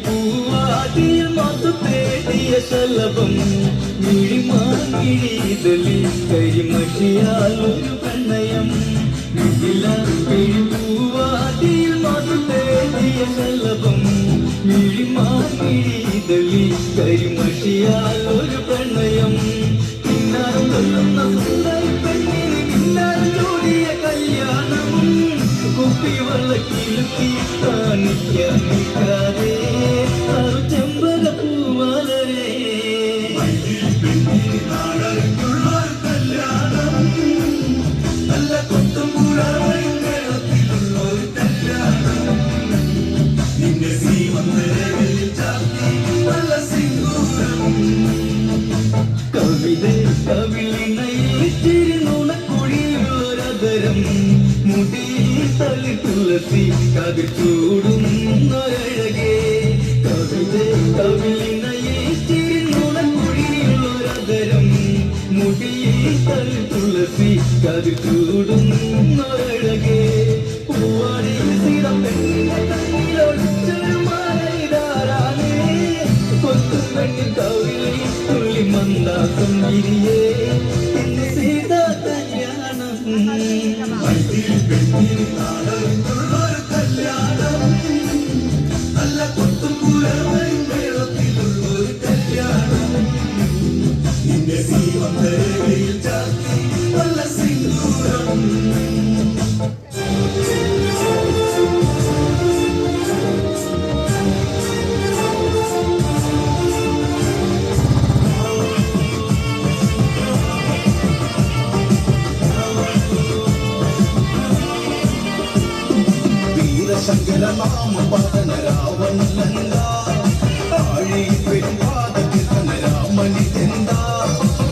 പൂവാതിൽ മധു തേടിയ ശലഭം മിഴിമാകിഴിതളിൽ കരിമഷിയാലൊരു പ്രണയം പൂവാതിൽ മധു തേടിയ ശലഭം മിഴിമാകിഴിതളിൽ കരിമഷിയാലൊരു പ്രണയം കിന്നാരം കൊല്ലുന്ന സുന്ദരി പെണ്ണിന് കിന്നാരം ചൂടിയ കല്യാണവും കുപ്പിവെള്ളക്കിലുക്കി കാണിക്കാൻ നിൽക്കാതെ ചെമ്പക പൂവലരെ കല്യാണം നല്ല കൊത്തും കൂടാറുള്ളൊരു കല്യാണം നിന്റെ സീമന്തരവിൽ ചാർത്തി നല്ല സിന്ദൂരം കവിത കവിളിനയിച്ചിരി നുണക്കുഴിയുള്ളൊരതരം മുടി തളി തുളസി കതിർ ചൂടുന്നൊരഴകേ കവിത കവിളിനയിച്ചിരി നുണക്കുഴിയുള്ളൊരതരം മുടി തളി തുളസി കതിർ ചൂടുന്നൊരഴകേ പൂവാടിയിൽ സ്ഥിരം പെണ്ണിനെ കണ്ണിലൊളിച്ചൊരു മാലയിടാറാനേ കൊത്തും പെണ്ണിൻ കവിളിൽ തുള്ളി മന്ദാസം വിരിയേ എന്നെ സീത കല്യാണം കല്യാണം നല്ല കൊത്തും മേളത്തിലുള്ളൊരു കല്യാണം നിന്റെ സീമന്തരയിൽ ചാർത്തി നല്ല സിന്ദൂരം ശങ്കര നാമ പതന രാവണ